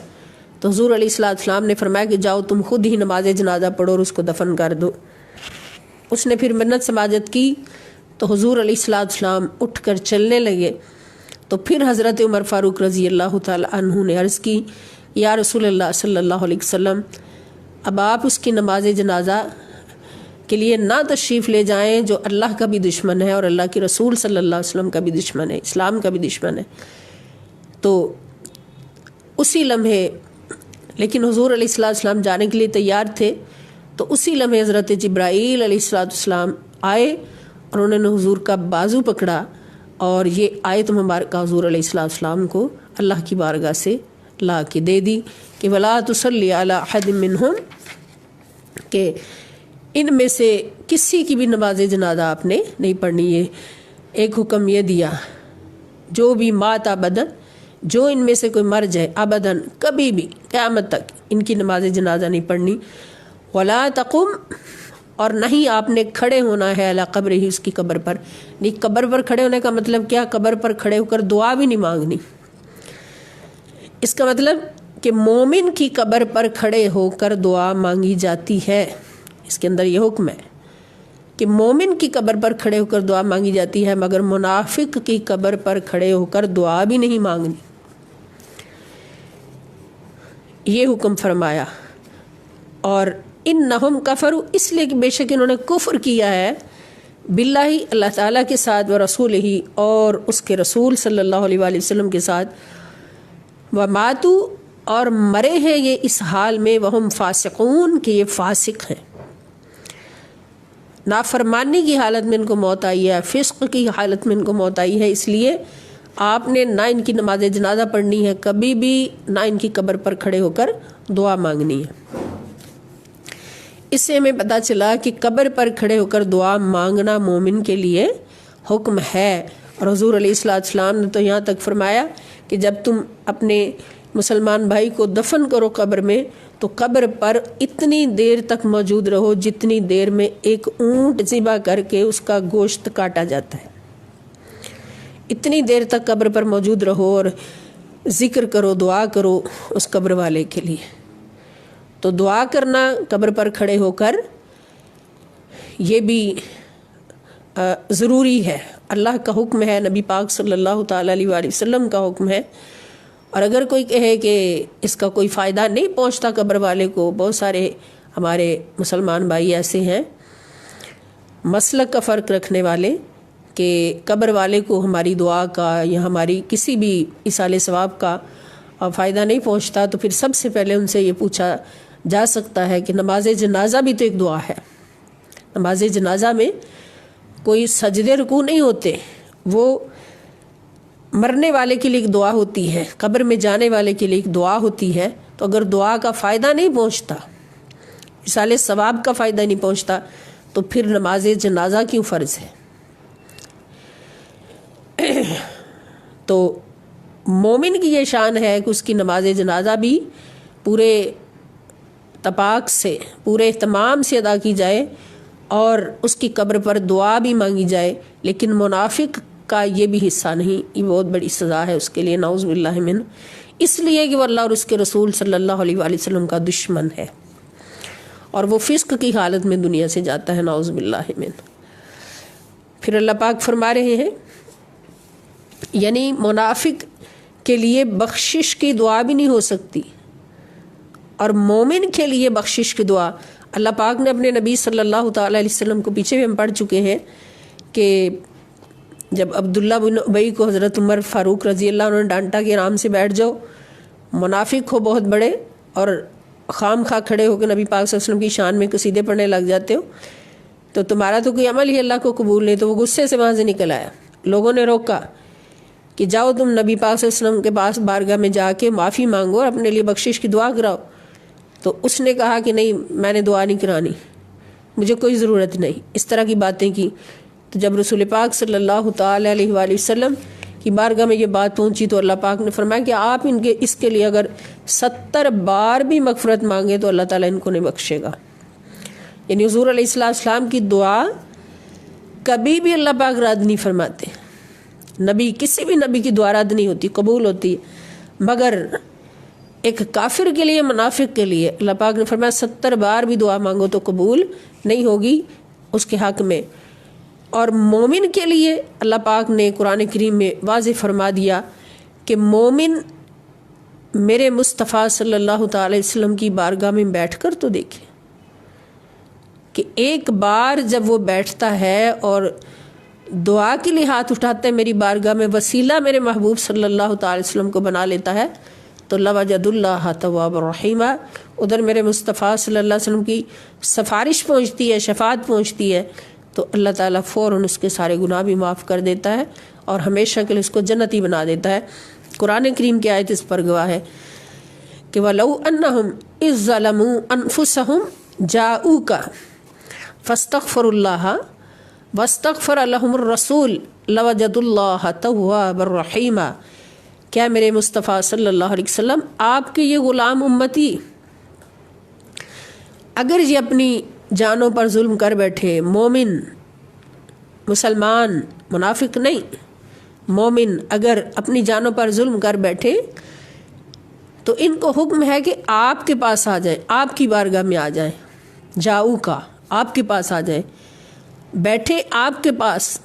Speaker 1: تو حضور علیہ السلام نے فرمایا کہ جاؤ تم خود ہی نماز جنازہ پڑھو اور اس کو دفن کر دو۔ اس نے پھر منت سماجت کی تو حضور علیہ السلام اٹھ کر چلنے لگے، تو پھر حضرت عمر فاروق رضی اللہ تعالی عنہ نے عرض کی یا رسول اللہ صلی اللہ علیہ وسلم، اب آپ اس کی نماز جنازہ کے لیے نہ تشریف لے جائیں جو اللہ کا بھی دشمن ہے اور اللہ کے رسول صلی اللہ علیہ وسلم کا بھی دشمن ہے، اسلام کا بھی دشمن ہے۔ تو اسی لمحے، لیکن حضور علیہ السلام جانے کے لیے تیار تھے، تو اسی لمحے حضرت جبرائیل علیہ السلام آئے اور انہوں نے حضور کا بازو پکڑا اور یہ آیت مبارکہ حضور علیہ السلام کو اللہ کی بارگاہ سے لا کے دے دی کہ وَلَا تُصَلِّ عَلَىٰ أَحَدٍ مِّنْهُمْ، کہ ان میں سے کسی کی بھی نماز جنازہ آپ نے نہیں پڑھنی۔ یہ ایک حکم یہ دیا، جو بھی مات ابداً، جو ان میں سے کوئی مر جائے ابداً، کبھی بھی قیامت تک ان کی نماز جنازہ نہیں پڑھنی۔ وَلَا تَقُمْ، اور نہیں آپ نے کھڑے ہونا ہے علی قبر ہی، اس کی قبر پر۔ نہیں، قبر پر کھڑے ہونے کا مطلب کیا؟ قبر پر کھڑے ہو کر دعا بھی نہیں مانگنی۔ اس کا مطلب کہ مومن کی قبر پر کھڑے ہو کر دعا مانگی جاتی ہے، اس کے اندر یہ حکم ہے کہ مومن کی قبر پر کھڑے ہو کر دعا مانگی جاتی ہے، مگر منافق کی قبر پر کھڑے ہو کر دعا بھی نہیں مانگنی، یہ حکم فرمایا۔ اور انہم کفروا، اس لیے کہ بے شک انہوں نے کفر کیا ہے باللہ، اللہ تعالیٰ کے ساتھ، و رسول ہی، اور اس کے رسول صلی اللہ علیہ وآلہ وسلم کے ساتھ، وماتوا، اور مرے ہیں یہ اس حال میں، وہم فاسقون، کہ یہ فاسق ہیں، نافرمانی کی حالت میں ان کو موت آئی ہے، فسق کی حالت میں ان کو موت آئی ہے، اس لیے آپ نے نہ ان کی نماز جنازہ پڑھنی ہے کبھی بھی، نہ ان کی قبر پر کھڑے ہو کر دعا مانگنی ہے۔ اس سے ہمیں پتہ چلا کہ قبر پر کھڑے ہو کر دعا مانگنا مومن کے لیے حکم ہے، اور حضور علیہ السلام نے تو یہاں تک فرمایا کہ جب تم اپنے مسلمان بھائی کو دفن کرو قبر میں، تو قبر پر اتنی دیر تک موجود رہو جتنی دیر میں ایک اونٹ ذبح کر کے اس کا گوشت کاٹا جاتا ہے، اتنی دیر تک قبر پر موجود رہو اور ذکر کرو، دعا کرو اس قبر والے کے لیے۔ تو دعا کرنا قبر پر کھڑے ہو کر یہ بھی ضروری ہے، اللہ کا حکم ہے، نبی پاک صلی اللہ تعالیٰ علیہ وآلہ وسلم کا حکم ہے۔ اور اگر کوئی کہے کہ اس کا کوئی فائدہ نہیں پہنچتا قبر والے کو، بہت سارے ہمارے مسلمان بھائی ایسے ہیں مسلک کا فرق رکھنے والے کہ قبر والے کو ہماری دعا کا یا ہماری کسی بھی ایصال ثواب کا فائدہ نہیں پہنچتا، تو پھر سب سے پہلے ان سے یہ پوچھا جا سکتا ہے کہ نماز جنازہ بھی تو ایک دعا ہے۔ نماز جنازہ میں کوئی سجدے رکوع نہیں ہوتے، وہ مرنے والے کے لیے ایک دعا ہوتی ہے، قبر میں جانے والے کے لیے ایک دعا ہوتی ہے۔ تو اگر دعا کا فائدہ نہیں پہنچتا، ایصال ثواب کا فائدہ نہیں پہنچتا، تو پھر نماز جنازہ کیوں فرض ہے؟ تو مومن کی یہ شان ہے کہ اس کی نماز جنازہ بھی پورے تپاک سے، پورے اہتمام سے ادا کی جائے اور اس کی قبر پر دعا بھی مانگی جائے، لیکن منافق کا یہ بھی حصہ نہیں، یہ بہت بڑی سزا ہے اس کے لیے، نعوذ باللہ من۔ اس لیے کہ وہ اللہ اور اس کے رسول صلی اللہ علیہ وآلہ وسلم کا دشمن ہے اور وہ فسق کی حالت میں دنیا سے جاتا ہے، نعوذ باللہ من۔ پھر اللہ پاک فرما رہے ہیں یعنی منافق کے لیے بخشش کی دعا بھی نہیں ہو سکتی، اور مومن کے لیے بخشش کی دعا اللہ پاک نے اپنے نبی صلی اللہ تعالیٰ علیہ وسلم کو، پیچھے بھی ہم پڑھ چکے ہیں کہ جب عبداللہ بن ابی کو حضرت عمر فاروق رضی اللہ عنہ نے ڈانٹا کہ آرام سے بیٹھ جاؤ، منافق ہو بہت بڑے اور خام خواہ کھڑے ہو کے نبی پاک صلی اللہ علیہ وسلم کی شان میں قصیدے پڑھنے لگ جاتے ہو تو تمہارا تو کوئی عمل ہی اللہ کو قبول نہیں۔ تو وہ غصے سے وہاں سے نکل آیا، لوگوں نے روکا کہ جاؤ تم نبی پاک صلی اللہ علیہ وسلم کے پاس بارگاہ میں جا کے معافی مانگو اور اپنے لیے بخشش کی دعا کراؤ۔ تو اس نے کہا کہ نہیں، میں نے دعا نہیں کرانی، مجھے کوئی ضرورت نہیں، اس طرح کی باتیں کی۔ تو جب رسول پاک صلی اللہ تعالی علیہ وآلہ وسلم کی بارگاہ میں یہ بات پہنچی تو اللہ پاک نے فرمایا کہ آپ اس کے لیے اگر 70 بار بھی مغفرت مانگے تو اللہ تعالیٰ ان کو نہیں بخشے گا۔ یعنی حضور علیہ السلام کی دعا کبھی بھی اللہ پاک رد نہیں فرماتے، کسی بھی نبی کی دعا رد نہیں ہوتی، قبول ہوتی ہے، مگر ایک کافر کے لیے، منافق کے لیے اللہ پاک نے فرمایا 70 بار بھی دعا مانگو تو قبول نہیں ہوگی اس کے حق میں۔ اور مومن کے لیے اللہ پاک نے قرآن کریم میں واضح فرما دیا کہ مومن میرے مصطفیٰ صلی اللہ تعالی وسلم کی بارگاہ میں بیٹھ کر تو دیکھے کہ ایک بار جب وہ بیٹھتا ہے اور دعا کے لیے ہاتھ اٹھاتا ہے میری بارگاہ میں، وسیلہ میرے محبوب صلی اللہ تعالی وسلم کو بنا لیتا ہے تو لوجد اللہ تواب الرحیمہ، ادھر میرے مصطفیٰ صلی اللہ علیہ وسلم کی سفارش پہنچتی ہے، شفاعت پہنچتی ہے تو اللہ تعالیٰ فوراً اس کے سارے گناہ بھی معاف کر دیتا ہے اور ہمیشہ کے لیے اس کو جنتی بنا دیتا ہے۔ قرآن کریم کی آیت اس پر گواہ ہے کہ وَلَوْ أَنَّهُمْ إِذ ظَّلَمُوا أَنفُسَهُمْ جَاءُوكَ فَاسْتَغْفَرُوا اللَّهَ وَاسْتَغْفَرَ لَهُمُ الرَّسُولُ لَوَجَدُوا اللَّهَ تَوَّابًا رَحِيمًا۔ کیا میرے مصطفیٰ صلی اللہ علیہ وسلم آپ کے یہ غلام امتی اگر یہ اپنی جانوں پر ظلم کر بیٹھے، مومن مسلمان منافق نہیں، مومن اگر اپنی جانوں پر ظلم کر بیٹھے تو ان کو حکم ہے کہ آپ کے پاس آ جائیں، آپ کی بارگاہ میں آ جائیں، جاؤ کا آپ کے پاس آ جائیں، بیٹھے آپ کے پاس،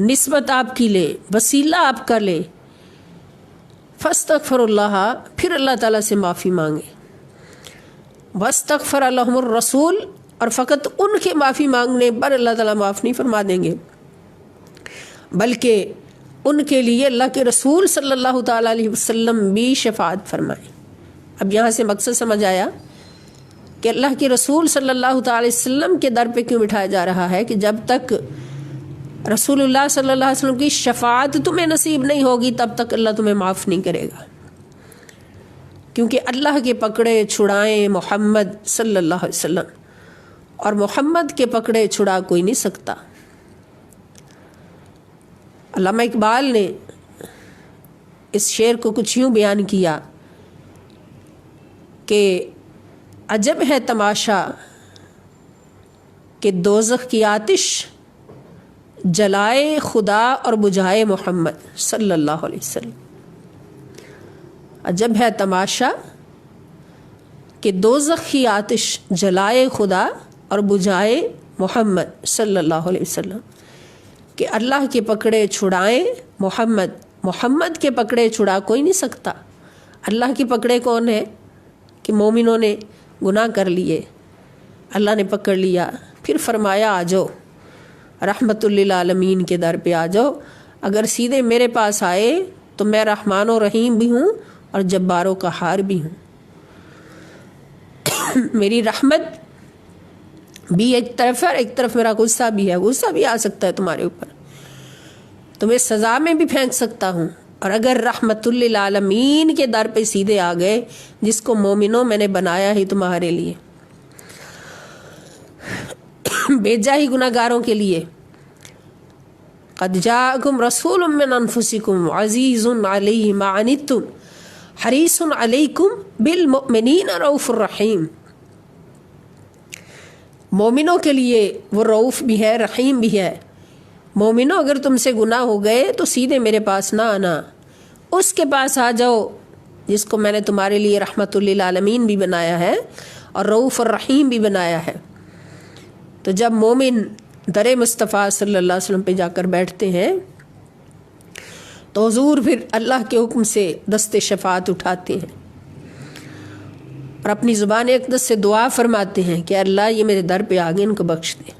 Speaker 1: نسبت آپ کی لے، وسیلہ آپ کا لے، فاستغفر اللہ، پھر اللہ تعالیٰ سے معافی مانگے، واستغفر لهم الرسول، اور فقط ان کے معافی مانگنے پر اللہ تعالیٰ معاف نہیں فرما دیں گے بلکہ ان کے لیے اللہ کے رسول صلی اللہ تعالیٰ علیہ وسلم بھی شفاعت فرمائیں۔ اب یہاں سے مقصد سمجھ آیا کہ اللہ کے رسول صلی اللہ تعالیٰ علیہ وسلم کے در پہ کیوں بٹھایا جا رہا ہے کہ جب تک رسول اللہ صلی اللہ علیہ وسلم کی شفاعت تمہیں نصیب نہیں ہوگی تب تک اللہ تمہیں معاف نہیں کرے گا، کیونکہ اللہ کے پکڑے چھڑائیں محمد صلی اللہ علیہ وسلم، اور محمد کے پکڑے چھڑا کوئی نہیں سکتا۔ علامہ اقبال نے اس شعر کو کچھ یوں بیان کیا کہ عجب ہے تماشا کہ دوزخ کی آتش جلائے خدا اور بجھائے محمد صلی اللہ علیہ وسلم۔ عجب ہے تماشا کہ دوزخ کی آتش جلائے خدا اور بجھائے محمد صلی اللہ علیہ وسلم، کہ اللہ کے پکڑے چھڑائیں محمد کے پکڑے چھڑا کوئی نہیں سکتا۔ اللہ کے پکڑے کون ہے کہ مومنوں نے گناہ کر لیے، اللہ نے پکڑ لیا، پھر فرمایا آ جاؤ رحمت للعالمین کے در پہ آ جاؤ، اگر سیدھے میرے پاس آئے تو میں رحمان و رحیم بھی ہوں اور جبار و قہار بھی ہوں۔ میری رحمت بھی ایک طرف ہے اور ایک طرف میرا غصہ بھی ہے، غصہ بھی آ سکتا ہے تمہارے اوپر، تمہیں سزا میں بھی پھینک سکتا ہوں، اور اگر رحمت للعالمین کے در پہ سیدھے آ گئے جس کو مومنوں میں نے بنایا ہی تمہارے لیے، بھیجا ہی گناہ گاروں کے لیے، قد جاءکم رسول من انفسکم عزیز علیہ ما عنتم حریص علیکم بالمؤمنین رؤوف الرحیم۔ مومنوں کے لیے وہ رؤوف بھی ہے، رحیم بھی ہے۔ مومنوں اگر تم سے گناہ ہو گئے تو سیدھے میرے پاس نہ آنا، اس کے پاس آ جاؤ جس کو میں نے تمہارے لیے رحمت للعالمین بھی بنایا ہے اور رؤوف الرحیم بھی بنایا ہے۔ تو جب مومن در مصطفیٰ صلی اللہ علیہ وسلم پہ جا کر بیٹھتے ہیں تو حضور پھر اللہ کے حکم سے دست شفاعت اٹھاتے ہیں اور اپنی زبان اقدس سے دعا فرماتے ہیں کہ اللہ یہ میرے در پہ آگے ان کو بخش دے،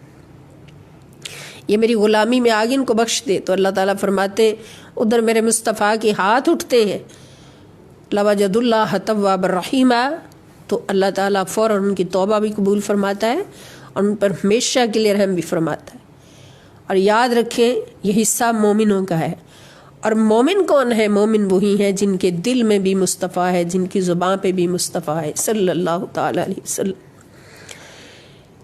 Speaker 1: یہ میری غلامی میں آگے ان کو بخش دے۔ تو اللہ تعالیٰ فرماتے ہیں ادھر میرے مصطفیٰ کے ہاتھ اٹھتے ہیں، لوجد اللہ تواب الرحیم، تو اللہ تعالیٰ فوراً ان کی توبہ بھی قبول فرماتا ہے اور ان پر ہمیشہ کے لیے رحم بھی فرماتا ہے۔ اور یاد رکھیں یہ حصہ مومنوں کا ہے، اور مومن کون ہے؟ مومن وہی ہیں جن کے دل میں بھی مصطفیٰ ہے، جن کی زبان پہ بھی مصطفیٰ ہے صلی اللہ تعالیٰ علیہ وسلم،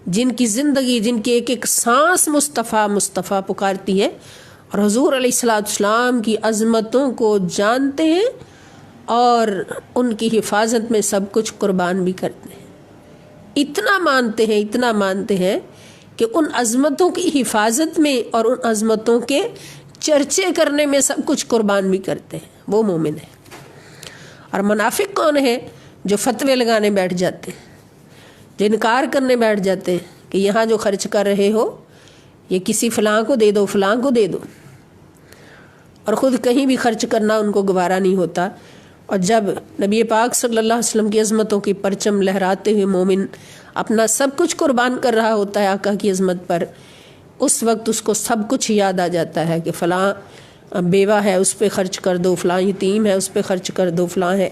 Speaker 1: جن کی زندگی، جن کی ایک ایک سانس مصطفیٰ مصطفیٰ پکارتی ہے، اور حضور علیہ السلام کی عظمتوں کو جانتے ہیں اور ان کی حفاظت میں سب کچھ قربان بھی کرتے ہیں۔ اتنا مانتے ہیں کہ ان عظمتوں کی حفاظت میں اور ان عظمتوں کے چرچے کرنے میں سب کچھ قربان بھی کرتے ہیں، وہ مومن ہے۔ اور منافق کون ہے؟ جو فتوے لگانے بیٹھ جاتے ہیں، جو انکار کرنے بیٹھ جاتے ہیں کہ یہاں جو خرچ کر رہے ہو یہ کسی فلاں کو دے دو، فلاں کو دے دو، اور خود کہیں بھی خرچ کرنا ان کو گوارا نہیں ہوتا۔ اور جب نبی پاک صلی اللہ علیہ وسلم کی عظمتوں کی پرچم لہراتے ہوئے مومن اپنا سب کچھ قربان کر رہا ہوتا ہے آقا کی عظمت پر، اس وقت اس کو سب کچھ یاد آ جاتا ہے کہ فلاں بیوہ ہے اس پہ خرچ کر دو، فلاں یتیم ہے اس پہ خرچ کر دو، فلاں ہے۔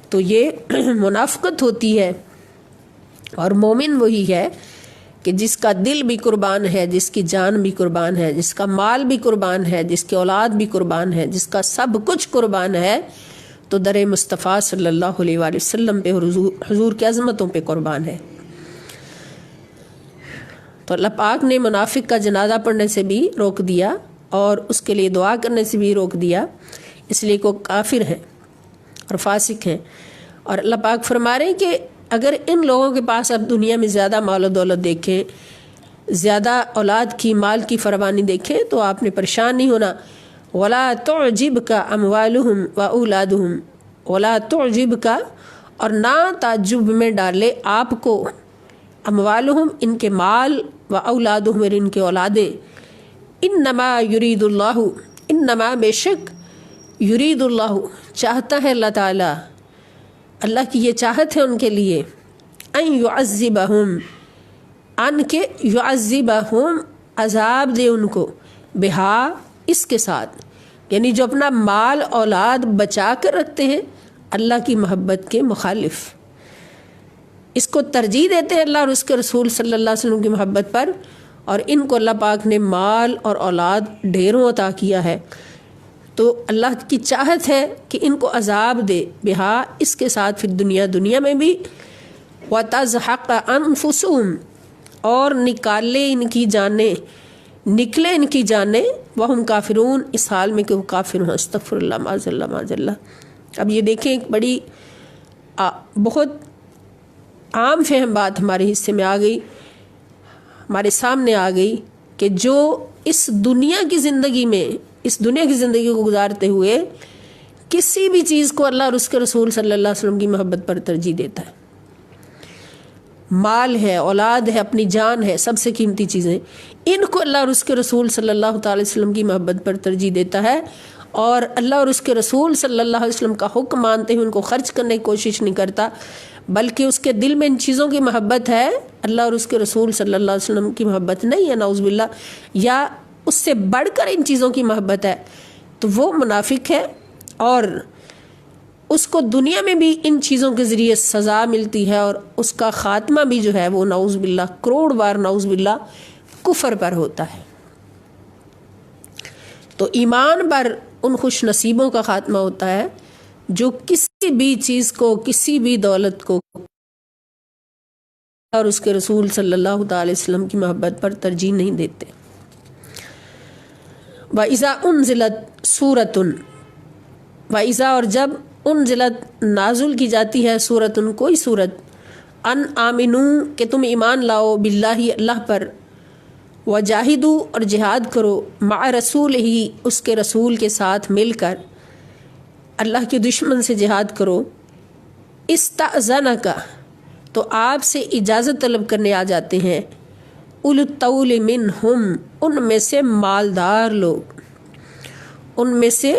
Speaker 1: تو یہ منافقت ہوتی ہے۔ اور مومن وہی ہے کہ جس کا دل بھی قربان ہے، جس کی جان بھی قربان ہے، جس کا مال بھی قربان ہے، جس کی اولاد بھی قربان ہے، جس کا سب کچھ قربان ہے، تو در مصطفیٰ صلی اللہ علیہ وآلہ وسلم پہ حضور کی عظمتوں پہ قربان ہے۔ تو اللہ پاک نے منافق کا جنازہ پڑھنے سے بھی روک دیا اور اس کے لیے دعا کرنے سے بھی روک دیا، اس لیے کہ وہ کافر ہیں اور فاسق ہیں۔ اور اللہ پاک فرما رہے ہیں کہ اگر ان لوگوں کے پاس اب دنیا میں زیادہ مال و دولت دیکھیں، زیادہ اولاد کی، مال کی فراوانی دیکھیں، تو آپ نے پریشان نہیں ہونا۔ وَلَا تُعْجِبْكَ أَمْوَالُهُمْ وَأَوْلَادُهُمْ، وَلَا تُعْجِبْكَ، اور نہ تعجب میں ڈالے آپ کو، اموالہم ان کے مال، وَأَوْلَادُهُمْ اور ان کے اولادیں، انما یرید اللہ، انما بے شک، یرید اللہ چاہتا ہے اللہ تعالیٰ، اللہ کی یہ چاہت ہے ان کے لیے، ان یعذبہم، ان کے یعذبہم عذاب دے ان کو، بہا اس کے ساتھ، یعنی جو اپنا مال اولاد بچا کر رکھتے ہیں اللہ کی محبت کے مخالف، اس کو ترجیح دیتے ہیں اللہ اور اس کے رسول صلی اللہ علیہ وسلم کی محبت پر، اور ان کو اللہ پاک نے مال اور اولاد ڈھیروں عطا کیا ہے، تو اللہ کی چاہت ہے کہ ان کو عذاب دے، بہا اس کے ساتھ، پھر دنیا میں بھی، وَتَزْحَقَ أَنفُسُهُمْ اور نکلے ان کی جانیں، وَهُمْ کافرون اس حال میں کہ وہ کافر ہوں، استغفر اللہ، معاذ اللہ معاذ اللہ۔ اب یہ دیکھیں ایک بڑی بہت عام فہم بات ہمارے حصے میں آ گئی، ہمارے سامنے آ گئی، کہ جو اس دنیا کی زندگی کو گزارتے ہوئے کسی بھی چیز کو اللہ اور اس کے رسول صلی اللہ علیہ وسلم کی محبت پر ترجیح دیتا ہے، مال ہے، اولاد ہے، اپنی جان ہے، سب سے قیمتی چیزیں، ان کو اللہ اور اس کے رسول صلی اللہ تعالی وسلم کی محبت پر ترجیح دیتا ہے، اور اللہ اور اس کے رسول صلی اللہ علیہ وسلم کا حکم مانتے ہوئے ان کو خرچ کرنے کی کوشش نہیں کرتا، بلکہ اس کے دل میں ان چیزوں کی محبت ہے، اللہ اور اس کے رسول صلی اللہ علیہ وسلم کی محبت نہیں ہے، نعوذ باللہ، یا اس سے بڑھ کر ان چیزوں کی محبت ہے، تو وہ منافق ہے، اور اس کو دنیا میں بھی ان چیزوں کے ذریعے سزا ملتی ہے، اور اس کا خاتمہ بھی جو ہے وہ نعوذ باللہ کروڑ بار نعوذ باللہ کفر پر ہوتا ہے۔ تو ایمان پر ان خوش نصیبوں کا خاتمہ ہوتا ہے جو کسی بھی چیز کو، کسی بھی دولت کو اور اس کے رسول صلی اللہ تعالی وسلم کی محبت پر ترجیح نہیں دیتے۔ وَإِذَا أُنزِلَتْ سُورَةٌ، وَإِذَا اور جب انزلت نازل کی جاتی ہے، سورتن کوئی سورت، ان آمنو کہ تم ایمان لاؤ، باللہ اللہ پر، وجاہدو اور جہاد کرو، مع رسول ہی اس کے رسول کے ساتھ مل کر، اللہ کے دشمن سے جہاد کرو، استأذنک، تو آپ سے اجازت طلب کرنے آ جاتے ہیں، اولو الطول منہم، ان میں سے مالدار لوگ، ان میں سے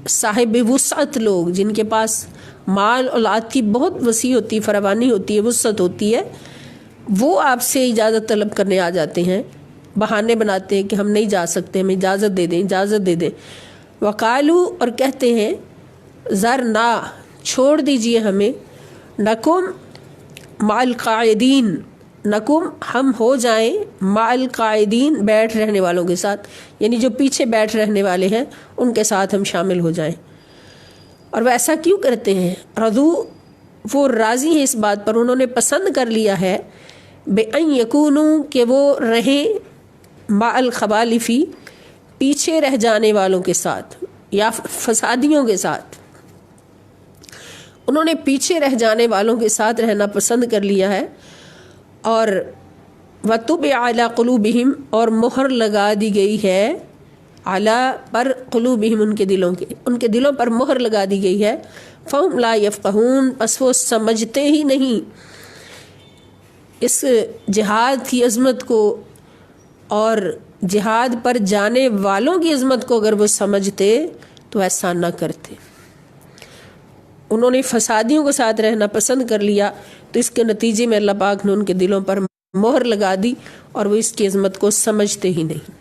Speaker 1: صاحب وسعت لوگ، جن کے پاس مال اولاد کی بہت وسیع ہوتی ہے، فراوانی ہوتی ہے، وسعت ہوتی ہے، وہ آپ سے اجازت طلب کرنے آ جاتے ہیں، بہانے بناتے ہیں کہ ہم نہیں جا سکتے، ہمیں اجازت دے دیں، اجازت دے دیں۔ وقالو، اور کہتے ہیں، ذرنا، چھوڑ دیجئے ہمیں، نکم مع القاعدین، نکم، ہم ہو جائیں، مع القاعدین، بیٹھ رہنے والوں کے ساتھ، یعنی جو پیچھے بیٹھ رہنے والے ہیں ان کے ساتھ ہم شامل ہو جائیں۔ اور وہ ایسا کیوں کرتے ہیں؟ رضو، وہ راضی ہیں اس بات پر، انہوں نے پسند کر لیا ہے، بِأَن یکونوا، کہ وہ رہیں، مع الخوالفی، پیچھے رہ جانے والوں کے ساتھ یا فسادیوں کے ساتھ، انہوں نے پیچھے رہ جانے والوں کے ساتھ رہنا پسند کر لیا ہے۔ اور وَطُبِعَ عَلَىٰ قُلُوبِهِمْ، اور مہر لگا دی گئی ہے، عَلَىٰ، پر، قلوبہم، ان کے دلوں پر مہر لگا دی گئی ہے، فَهُمْ لَا يَفْقَهُونَ، پس وہ سمجھتے ہی نہیں اس جہاد کی عظمت کو، اور جہاد پر جانے والوں کی عظمت کو اگر وہ سمجھتے تو ایسا نہ کرتے۔ انہوں نے فسادیوں کے ساتھ رہنا پسند کر لیا، تو اس کے نتیجے میں اللہ پاک نے ان کے دلوں پر مہر لگا دی اور وہ اس کی عظمت کو سمجھتے ہی نہیں۔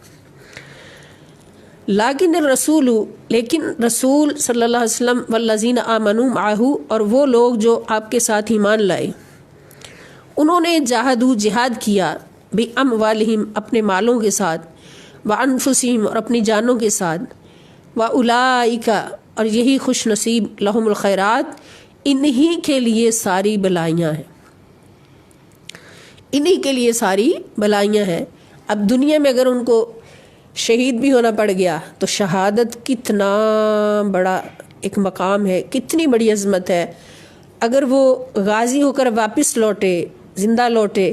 Speaker 1: لیکن الرسول، لیکن رسول صلی اللہ علیہ وسلم، والذین آمنوا معہ، اور وہ لوگ جو آپ کے ساتھ ایمان لائے، انہوں نے جاہدوا، جہاد کیا، بِأَمْوَالِهِمْ، اپنے مالوں کے ساتھ، وَأَنفُسِهِمْ، اور اپنی جانوں کے ساتھ، وَأُولَئِکَ، اور یہی خوش نصیب، لہم الخیرات، انہی کے لیے ساری بلائیاں ہیں، انہی کے لیے ساری بلائیاں ہیں۔ اب دنیا میں اگر ان کو شہید بھی ہونا پڑ گیا تو شہادت کتنا بڑا ایک مقام ہے، کتنی بڑی عظمت ہے۔ اگر وہ غازی ہو کر واپس لوٹے، زندہ لوٹے،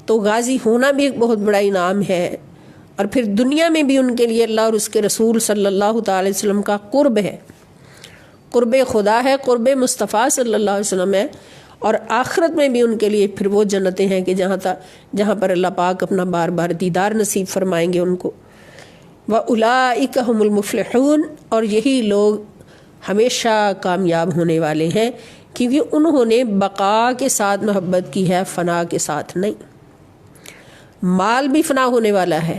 Speaker 1: تو غازی ہونا بھی ایک بہت بڑا انعام ہے۔ اور پھر دنیا میں بھی ان کے لیے اللہ اور اس کے رسول صلی اللہ تعالی وسلم کا قرب ہے، قرب خدا ہے، قرب مصطفیٰ صلی اللہ علیہ وسلم ہے، اور آخرت میں بھی ان کے لیے پھر وہ جنتیں ہیں کہ جہاں پر اللہ پاک اپنا بار بار دیدار نصیب فرمائیں گے ان کو۔ وَأُولَئِكَ هُمُ الْمُفْلِحُونَ، اور یہی لوگ ہمیشہ کامیاب ہونے والے ہیں، کیونکہ انہوں نے بقا کے ساتھ محبت کی ہے، فنا کے ساتھ نہیں۔ مال بھی فنا ہونے والا ہے،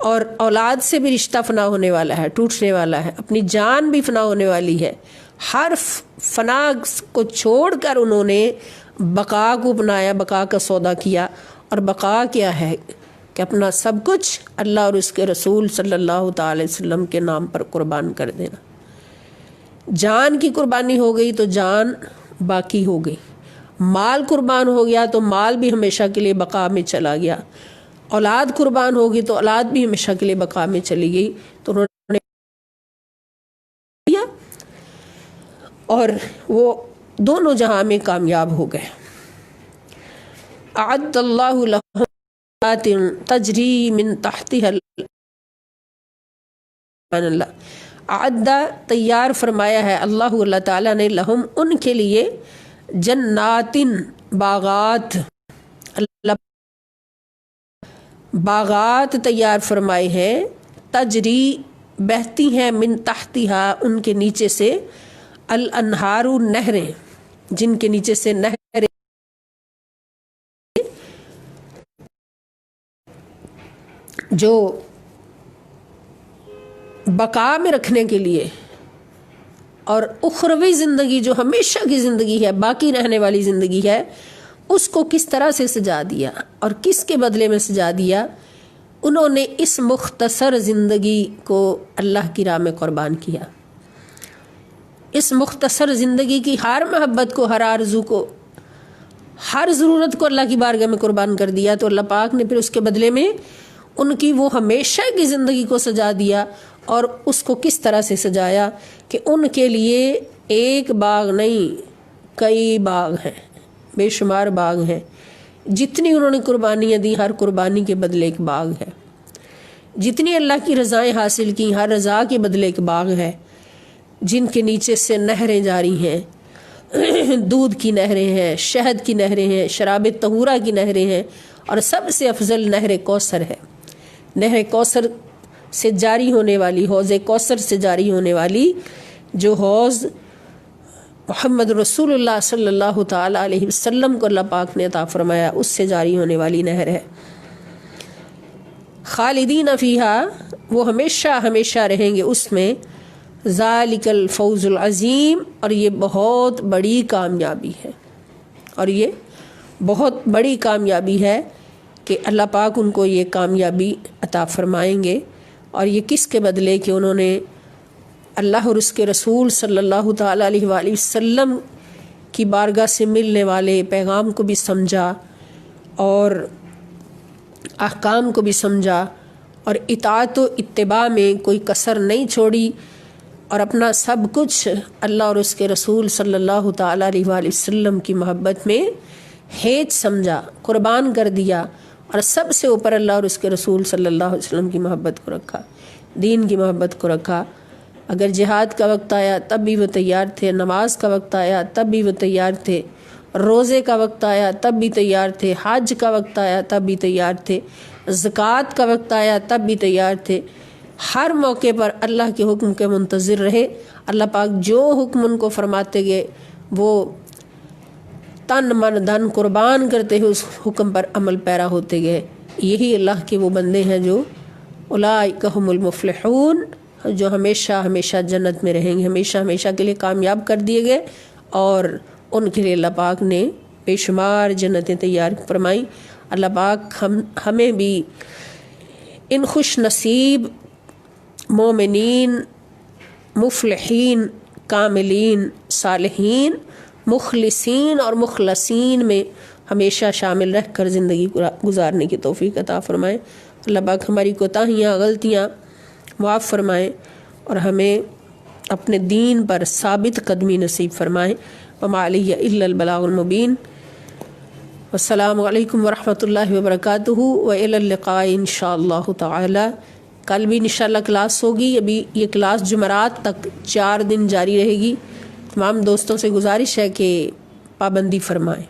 Speaker 1: اور اولاد سے بھی رشتہ فنا ہونے والا ہے، ٹوٹنے والا ہے، اپنی جان بھی فنا ہونے والی ہے۔ ہر فنا کو چھوڑ کر انہوں نے بقا کو اپنایا، بقا کا سودا کیا۔ اور بقا کیا ہے؟ کہ اپنا سب کچھ اللہ اور اس کے رسول صلی اللہ تعالی وسلم کے نام پر قربان کر دینا۔ جان کی قربانی ہو گئی تو جان باقی ہو گئی، مال قربان ہو گیا تو مال بھی ہمیشہ کے لیے بقا میں چلا گیا، اولاد قربان ہوگی تو اولاد بھی ہمیشہ کے لیے بقا میں چلی گئی۔ تو انہوں نے کیا اور وہ دونوں جہاں میں کامیاب ہو گئے۔ اعد اللہ لہم جنات تجری من تحتها اعدہ، تیار فرمایا ہے اللہ، اللہ تعالیٰ نے، لہم، ان کے لیے، جنات، باغات، باغات تیار فرمائے ہیں، تجری، بہتی ہیں، من تحتہا، ان کے نیچے سے، الانہار، نہریں، جن کے نیچے سے نہریں جو بقا میں رکھنے کے لیے، اور اخروی زندگی جو ہمیشہ کی زندگی ہے، باقی رہنے والی زندگی ہے، اس کو کس طرح سے سجا دیا اور کس کے بدلے میں سجا دیا؟ انہوں نے اس مختصر زندگی کو اللہ کی راہ میں قربان کیا، اس مختصر زندگی کی ہر محبت کو، ہر آرزو کو، ہر ضرورت کو اللہ کی بارگاہ میں قربان کر دیا۔ تو اللہ پاک نے پھر اس کے بدلے میں ان کی وہ ہمیشہ کی زندگی کو سجا دیا، اور اس کو کس طرح سے سجایا کہ ان کے لیے ایک باغ نہیں، کئی باغ ہیں، بے شمار باغ ہیں۔ جتنی انہوں نے قربانیاں دی، ہر قربانی کے بدلے ایک باغ ہے۔ جتنی اللہ کی رضائیں حاصل کی، ہر رضا کے بدلے ایک باغ ہے۔ جن کے نیچے سے نہریں جاری ہیں، دودھ کی نہریں ہیں، شہد کی نہریں ہیں، شراب طہورہ کی نہریں ہیں، اور سب سے افضل نہر کوثر ہے۔ نہر کوثر سے جاری ہونے والی، حوض کوثر سے جاری ہونے والی جو حوض محمد رسول اللہ صلی اللہ تعالی علیہ وسلم کو اللہ پاک نے عطا فرمایا، اس سے جاری ہونے والی نہر ہے۔ خالدین فیہا، وہ ہمیشہ ہمیشہ رہیں گے اس میں، ذالک الفوز العظیم، اور یہ بہت بڑی کامیابی ہے، اور یہ بہت بڑی کامیابی ہے کہ اللہ پاک ان کو یہ کامیابی عطا فرمائیں گے۔ اور یہ کس کے بدلے کہ انہوں نے اللہ اور اس کے رسول صلی اللہ تعالیٰ علیہ وآلہ وسلم کی بارگاہ سے ملنے والے پیغام کو بھی سمجھا اور احکام کو بھی سمجھا، اور اطاعت و اتباع میں کوئی کسر نہیں چھوڑی، اور اپنا سب کچھ اللہ اور اس کے رسول صلی اللہ تعالیٰ علیہ وآلہ وسلم کی محبت میں ہیج سمجھا، قربان کر دیا، اور سب سے اوپر اللہ اور اس کے رسول صلی اللہ علیہ وسلم کی محبت کو رکھا، دین کی محبت کو رکھا۔ اگر جہاد کا وقت آیا تب بھی وہ تیار تھے، نماز کا وقت آیا تب بھی وہ تیار تھے، روزے کا وقت آیا تب بھی تیار تھے، حج کا وقت آیا تب بھی تیار تھے، زکوٰۃ کا وقت آیا تب بھی تیار تھے۔ ہر موقع پر اللہ کے حکم کے منتظر رہے۔ اللہ پاک جو حکم ان کو فرماتے گئے وہ تن من دھن قربان کرتے ہوئے اس حکم پر عمل پیرا ہوتے گئے۔ یہی اللہ کے وہ بندے ہیں جو اولئک ھم المفلحون، جو ہمیشہ ہمیشہ جنت میں رہیں گے، ہمیشہ ہمیشہ کے لیے کامیاب کر دیے گئے، اور ان کے لیے اللہ پاک نے بے شمار جنتیں تیار فرمائیں۔ اللہ پاک ہمیں بھی ان خوش نصیب مومنین، مفلحین، کاملین، صالحین، مخلصین اور مخلصین میں ہمیشہ شامل رہ کر زندگی گزارنے کی توفیق عطا فرمائے۔ اللہ پاک ہماری کوتاہیاں، غلطیاں معاف فرمائیں، اور ہمیں اپنے دین پر ثابت قدمی نصیب فرمائیں۔ وما علیہ الا البلاغ المبین۔ والسلام علیکم ورحمۃ اللہ وبرکاتہ، وإلی اللقاء انشاءاللہ تعالی۔ کل بھی انشاءاللہ کلاس ہوگی۔ ابھی یہ کلاس جمعرات تک 4 دن جاری رہے گی۔ تمام دوستوں سے گزارش ہے کہ پابندی فرمائیں۔